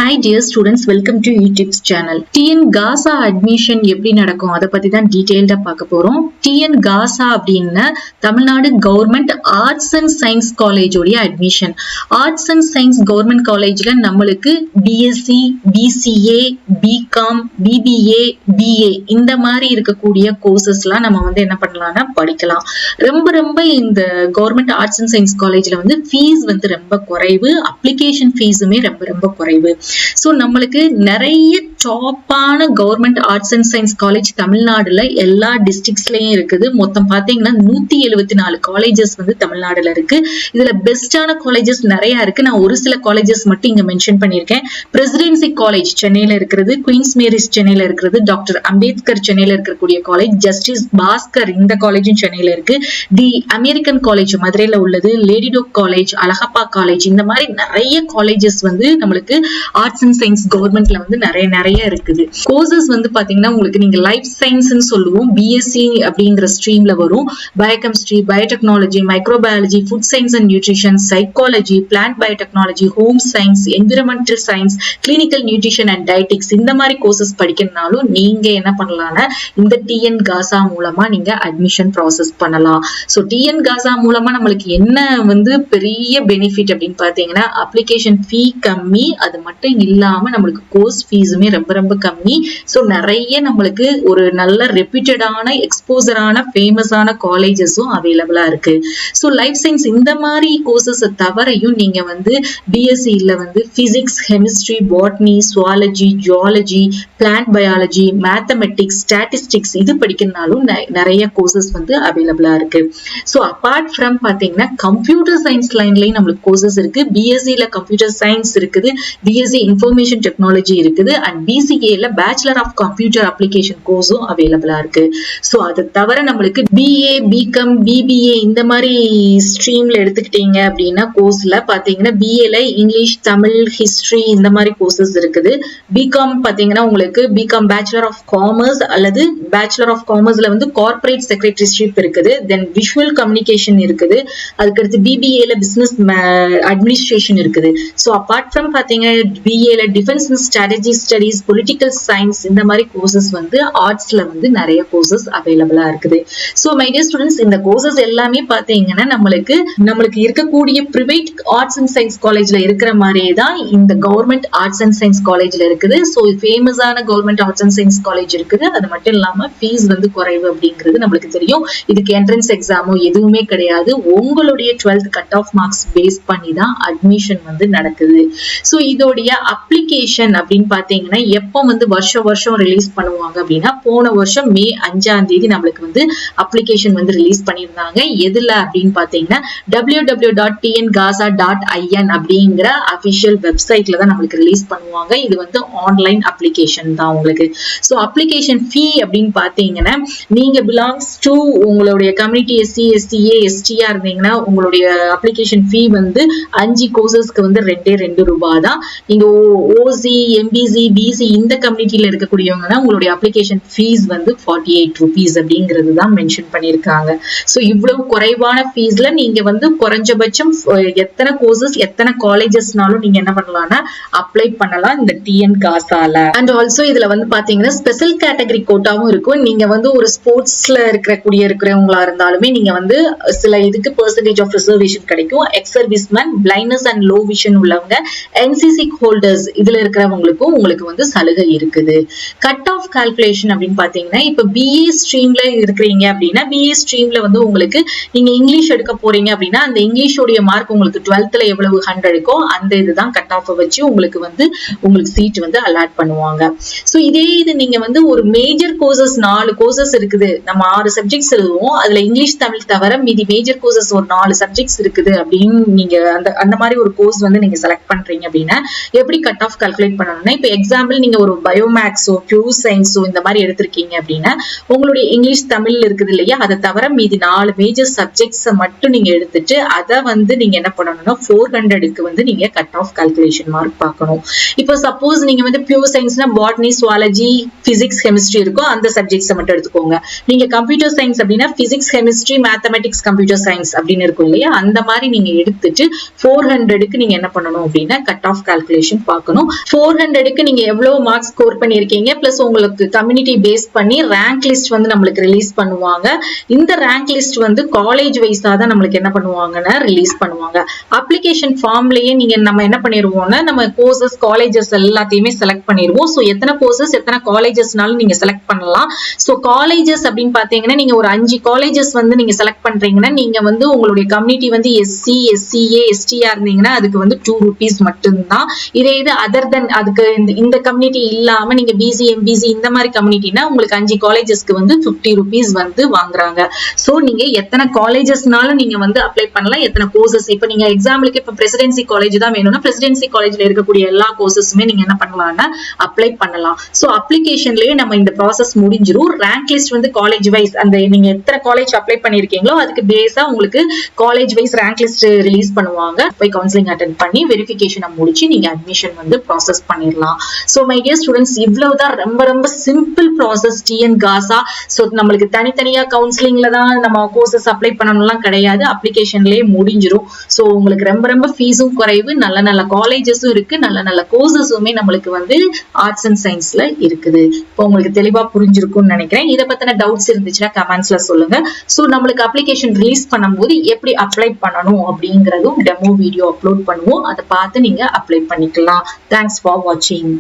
Hi dear students, welcome to YouTube's channel. TN GASA admission எப்படி நடக்கும் அத பத்தி தான் டீடைலா பார்க்க போறோம். TN GASA அப்படின்னா Tamil Nadu government arts and science college உடைய admission. Arts and science government காலேஜ்ல நம்மளுக்கு BSc, BCA, BCom, BBA, BA இந்த மாதிரி இருக்கக்கூடிய கோர்சஸ்லாம் நம்ம வந்து என்ன பண்ணலாம்னா படிக்கலாம். ரொம்ப இந்த கவர்மெண்ட் ஆர்ட்ஸ் அண்ட் சயின்ஸ் காலேஜ்ல வந்து ஃபீஸ் வந்து ரொம்ப குறைவு, அப்ளிகேஷன் ஃபீஸுமே ரொம்ப குறைவு. சோ நம்மளுக்கு நிறைய டாப்பான government arts and science college தமிழ்நாடுல எல்லா டிஸ்ட்ரிக்ட்ஸ்லயும் இருக்குது. மொத்தம் பாத்தீங்கன்னா 174 காலேஜஸ் வந்து தமிழ்நாடுல இருக்கு. இதுல பெஸ்டான காலேஜஸ் நிறைய இருக்கு. நான் ஒரு சில காலேஜஸ் மட்டும் இங்க மென்ஷன் பண்ணிருக்கேன். பிரசிடென்சி காலேஜ் சென்னையில இருக்கிறது, குயின்ஸ் மேரிஸ் சென்னையில இருக்கிறது, டாக்டர் அம்பேத்கர் சென்னையில இருக்கக்கூடிய காலேஜ், ஜஸ்டிஸ் பாஸ்கர் இந்த காலேஜும் சென்னையில இருக்கு, தி அமெரிக்கன் காலேஜ் மதுரையில உள்ளது, லேடிடோக் காலேஜ், அழகப்பா காலேஜ், இந்த மாதிரி நிறைய காலேஜஸ் வந்து நம்மளுக்கு ஆர்ட்ஸ் அண்ட் சயின்ஸ் கவர்மெண்ட்ல வந்து நிறைய இருக்குது. கோர்சஸ் வந்து பாத்தீங்கன்னா உங்களுக்கு நீங்க லைஃப் சயின்ஸ்னு சொல்லுவோம், பிஎஸ்சி அப்படிங்கிற ஸ்ட்ரீம்ல வரும். Biochemistry, biotechnology, microbiology, food science and nutrition, psychology, plant biotechnology, home science, environmental science, clinical nutrition and dietetics இந்த மாதிரி கோர்சஸ் படிக்கணும்னாலும் நீங்க என்ன பண்ணலாம்னா இந்த TN GASA மூலமா நீங்க அட்மிஷன் ப்ராசஸ் பண்ணலாம். சோ TN GASA மூலமா நம்மளுக்கு என்ன வந்து பெரிய பெனிஃபிட் அப்படின்னு பாத்தீங்கன்னா அப்ளிகேஷன் ஃபீ கம்மி, அது மட்டும் இல்லாம நம்மளுக்கு கோர்ஸ் ஃபீஸுமே ரொம்ப கம்மி. சோ நிறைய நம்மளுக்கு ஒரு நல்ல ரெப்யூட்டடான எக்ஸ்போசரான ஃபேமஸான காலேஜஸும் அவைலபிளா இருக்கு. சோ லைஃப் சயின்ஸ் இந்த மாதிரி கோர்சஸ் தவிரையும் நீங்க வந்து பிஎஸ்சில வந்து physics, chemistry, botany, zoology, geology, plant biology, mathematics, statistics இது படிக்கணும்னாலும் நிறைய கோர்சஸ் வந்து அவைலபிளா இருக்கு. சோ அபார்ட் ஃப்ரம் பாத்தீங்கன்னா கம்ப்யூட்டர் சயின்ஸ் லைன்லயும் நம்மளுக்கு கோர்சஸ் இருக்கு. பிஎஸ்சில கம்ப்யூட்டர் சயின்ஸ் இருக்குது, பிஎஸ்சி இன்ஃபர்மேஷன் டெக்னாலஜி இருக்குது, அண்ட் பிசிஏல பேச்சுலர் ஆஃப் கம்ப்யூட்டர் அப்ளிகேஷன் கோர்ஸும் அவைலபிளா இருக்கு. சோ அது தவிர நம்மளுக்கு BA, BCom, BBA இந்த மாதிரி ஸ்ட்ரீம்ல எடுத்துக்கிட்டீங்க அப்படின்னா கோர்ஸ்ல பாத்தீங்கன்னா BAல இங்கிலீஷ், தமிழ், ஹிஸ்டரி இந்த மாதிரி கோர்சஸ் இருக்குது. BCom பாத்தீங்கன்னா உங்களுக்கு BCom பேச்சுலர் ஆஃப் காமர்ஸ் அல்லது பேச்சுலர் ஆஃப் காமர்ஸ்ல வந்து கார்ப்பரேட் செக்ரட்டரிஷிப் இருக்குது, தென் விஷுவல் கம்யூனிகேஷன் இருக்குது, அதுக்கடுத்து BBAல பிசினஸ் அட்மினிஸ்ட்ரேஷன் இருக்குது. சோ அபார்ட் ஃப்ரம் பாத்தீங்கன்னா BAல defence and strategy studies, political science இந்த மாதிரி கோர்சஸ் வந்து ஆர்ட்ஸ்ல வந்து நிறைய கோர்சஸ் அவைலபிளா இருக்குது. சோ மை டியர் ஸ்டூடெண்ட்ஸ், இந்த கோர்சஸ் எல்லாமே பாத்தீங்கன்னா நம்மளுக்கு இருக்கக்கூடிய பிரைவேட் ஆர்ட்ஸ் அண்ட் சயின்ஸ் காலேஜ்ல இருக்கிற மாதிரியே தான் இந்த கவர்மெண்ட் ஆர்ட்ஸ் அண்ட் சயின்ஸ் காலேஜ்ல இருக்குது. சோ ஃபேமஸான government arts and science college இருக்குது. அது மட்டும் இல்லாம ஃபீஸ் வந்து குறைவு அப்படிங்கிறது நம்மளுக்கு தெரியும். இதுக்கு என்ட்ரன்ஸ் எக்ஸாமோ எதுவுமே கிடையாது. உங்களுடைய 12th cut off marks base பண்ணி தான் அட்மிஷன் வந்து நடக்குது. சோ இதோடைய அப்ளிகேஷன் அப்படின்னு பாத்தீங்கன்னா எப்போ வந்து வருஷம் ரிலீஸ் பண்ணுவாங்க அப்படின்னா போன வருஷம் மே 5ஆம் தேதி நம்மளுக்கு வந்து அப்ளிகேஷன் வந்து ரிலீஸ் பண்ணியிருந்தாங்க. எதுல அப்படின்னு பாத்தீங்கன்னா www.tngasa.in அப்படிங்கிற அபிஷியல் வெப்சைட்ல தான் நம்மளுக்கு ரிலீஸ் பண்ணுவாங்க. இது வந்து ஆன்லைன் அப்ளிகேஷன் தான் உங்களுக்கு. சோ அப்ளிகேஷன் ஃபீ அப்படின்னு பாத்தீங்கன்னா நீங்க பிலாங்ஸ் டு உங்களுடைய கம்யூனிட்டி SC, SCA, STயா இருந்தீங்கன்னா உங்களுடைய அப்ளிகேஷன் ஃபீ வந்து 5 கோர்சஸ்க்கு வந்து 2 ரூபாய் தான். நீங்க OC, MBC, BC இந்த கம்யூனிட்டில இருக்கக்கூடியவங்கன்னா உங்களுடைய அப்ளிகேஷன் ஃபீஸ் வந்து 48 rupees அப்படிங்கிறது தான் மென்ஷன் பண்ணிருக்காங்க. சோ இவ்வளவு குறைவான ஃபீஸ்ல நீங்க வந்து குறைஞ்சபட்சம் எத்தனை கோர்சஸ் எத்தனை காலேஜஸ்னாலும் நீங்க என்ன பண்ணலாம்னா அப்ளை பண்ணலாம் இந்த TN GASAல. அண்ட் ஆல்சோ இதுல வந்து பாத்தீங்கன்னா ஸ்பெஷல் கேட்டகரி கோட்டாவும் இருக்கும். நீங்க வந்து ஒரு ஸ்போர்ட்ஸ்ல இருக்கிறவங்களா இருந்தாலுமே நீங்க வந்து சில இதுக்கு பெர்சன்டேஜ் ஆஃப் ரிசர்வேஷன் கிடைக்கும். X serviceman, blindness and low vision உள்ளவங்க, NCC ஹோல்டர்ஸ் இதுல இருக்கிறவங்களுக்கும் உங்களுக்கு வந்து சலுகை இருக்குது. கட் ஆஃப் கால்குலேஷன் அப்படின்னு பாத்தீங்கன்னா இப்ப BA ஸ்ட்ரீம்ல இருக்கிறீங்க அப்படின்னா BA ஸ்ட்ரீம்ல வந்து உங்களுக்கு நீங்க இங்கிலீஷ் எடுக்க போறீங்க அப்படின்னா அந்த இங்கிலீஷோடைய மார்க் உங்களுக்கு 12th எவ்வளவு 100 இருக்கோ அந்த இதுதான் கட் ஆஃப் வச்சு உங்களுக்கு சீட் வந்து அலாட் பண்ணுவாங்க. சோ இதே இது நீங்க வந்து ஒரு மேஜர் கோர்சஸ் 4 கோர்சஸ் இருக்குது, நம்ம 6 சப்ஜெக்ட்ஸ் எழுதுவோம், அதுல இங்கிலீஷ் தமிழ் தவிர மீதி மேஜர் கோர்சஸ் ஒரு 4 சப்ஜெக்ட்ஸ் இருக்குது அப்படின்னு நீங்க அந்த மாதிரி ஒரு கோர்ஸ் வந்து நீங்க செலக்ட் பண்றீங்க அப்படின்னா எப்படி கட் ஆஃப் கால்குலேட் பண்ணணும்னா இப்ப எக்ஸாம்பிள் எக்ஸாம்பிள் நீங்க ஒரு பயோமேக்ஸோ பியூர் சயின்ஸோ இந்த மாதிரி எடுத்திருக்கீங்க அப்படின்னா உங்களுடைய இங்கிலீஷ் தமிழ் இருக்குது இல்லையா, அதை தவிர மீதி 4 மேஜர் சப்ஜெக்ட்ஸை மட்டும் நீங்க எடுத்துட்டு அதை வந்து நீங்க என்ன பண்ணணும்னா 400க்கு வந்து நீங்க கட் ஆஃப் கால்குலேஷன் மார்க் பார்க்கணும். இப்போ சப்போஸ் நீங்க வந்து பியூர் சயின்ஸ்னா பாட்னி, சுவாலஜி, பிசிக்ஸ், கெமிஸ்ட்ரி இருக்கும், அந்த சப்ஜெக்ட்ஸை மட்டும் எடுத்துக்கோங்க. நீங்க கம்ப்யூட்டர் சயின்ஸ் அப்படின்னா physics, chemistry, mathematics, computer science அப்படின்னு இருக்கும் இல்லையா, அந்த மாதிரி நீங்க எடுத்துட்டு 400க்கு நீங்க என்ன பண்ணணும் அப்படின்னா கட் ஆஃப் கால்குலேஷன் பார்க்கணும். 400க்கு நீங்க எவ்வளவு மார்க் ஸ்கோர் பண்ணிருக்கீங்க பிளஸ் உங்களுக்கு கம்யூனிட்டி பேஸ் பண்ணி ரேங்க் லிஸ்ட் வந்து நம்மளுக்கு ரிலீஸ் பண்ணுவாங்க. இந்த ரேங்க் லிஸ்ட் வந்து காலேஜ் வைஸா தான் நம்மளுக்கு என்ன பண்ணுவாங்கன்னா ரிலீஸ் பண்ணுவாங்க. அப்ளிகேஷன் ஃபார்ம்லயே நம்ம என்ன பண்ணிடுவோம்னா நம்ம கோர்சஸ் காலேஜஸ் எல்லாத்தையுமே செலக்ட் பண்ணிடுவோம். ஸோ எத்தனை கோர்சஸ் எத்தனை காலேஜஸ்னாலும் நீங்க செலக்ட் பண்ணலாம். ஸோ காலேஜஸ் அப்படின்னு பாத்தீங்கன்னா நீங்க ஒரு 5 காலேஜஸ் வந்து நீங்க செலக்ட் பண்றீங்கன்னா நீங்க வந்து உங்களுடைய கம்யூனிட்டி வந்து SC, SCA, STயா இருந்தீங்கன்னா அதுக்கு வந்து 2 rupees மட்டும்தான். இதே இது அதர் தென் அதுக்கு இந்த கம்யூனிட்டி இல்லாம நீங்க BC, MBC இந்த மாதிரி கம்யூனிட்டினா உங்களுக்கு 5 காலேஜஸ்க்கு வந்து 50 rupees வந்து வாங்குறாங்க. சோ நீங்க எத்தனை காலேஜஸ்னாலும் நீங்க வந்து அப்ளை பண்ணலாம், எத்தனை கோர்சஸ். இப்ப நீங்க எக்ஸாம்பிளுக்கு இப்ப பிரசிடென்சி காலேஜ் தான் வேணும்னா பிரசிடென்சி காலேஜ்ல இருக்கக்கூடிய எல்லா கோர்சஸுமே நீங்க என்ன பண்ணலாம்னா அப்ளை பண்ணலாம். சோ அப்ளிகேஷன்லயே நம்ம இந்த ப்ராசஸ் முடிஞ்சிரும். ரேங்க் லிஸ்ட் வந்து காலேஜ் வைஸ் அந்த நீங்க எத்தனை காலேஜ் அப்ளை பண்ணிருக்கீங்களோ அதுக்கு பேஸா உங்களுக்கு college wise rank list release பண்ணுவாங்க. போய் கவுன்சிலிங் அட்டெண்ட் பண்ணி வெரிஃபிகேஷனை முடிச்சு நீங்க அட்மிஷன் வந்து ப்ராசஸ் பண்ணிடலாம். சோ மை டியர் ஸ்டூடெண்ட்ஸ், இவ்வளவுதான் ரொம்ப ரொம்ப simple process TN GASA. So நம்மளுக்கு தனித்தனியா கவுன்சிலிங்ல தான் நம்ம கோர்சஸ் அப்ளை பண்ணணும்லாம் கிடையாது, அப்ளிகேஷன்லயே முடிஞ்சிரும். சோ உங்களுக்கு ரொம்ப ரொம்ப ஃபீஸும் குறைவு, நல்ல நல்ல காலேஜஸும் இருக்கு, நல்ல நல்ல கோர்சஸுமே நம்மளுக்கு வந்து ஆர்ட்ஸ் அண்ட் சயின்ஸ்ல இருக்குது. இப்போ உங்களுக்கு தெளிவா புரிஞ்சிருக்கும்னு நினைக்கிறேன். இதை பத்தின டவுட்ஸ் இருந்துச்சுன்னா கமெண்ட்ஸ்ல சொல்லுங்க. சோ நம்மளுக்கு அப்ளிகேஷன் ரிலீஸ் பண்ணும்போது எப்படி அப்ளை பண்ணணும் அப்படிங்கறதும் டெமோ வீடியோ அப்லோட் பண்ணுவோம், அதை பார்த்து நீங்க அப்ளை பண்ணிக்கலாம். தேங்க்ஸ் ஃபார் வாட்சிங்.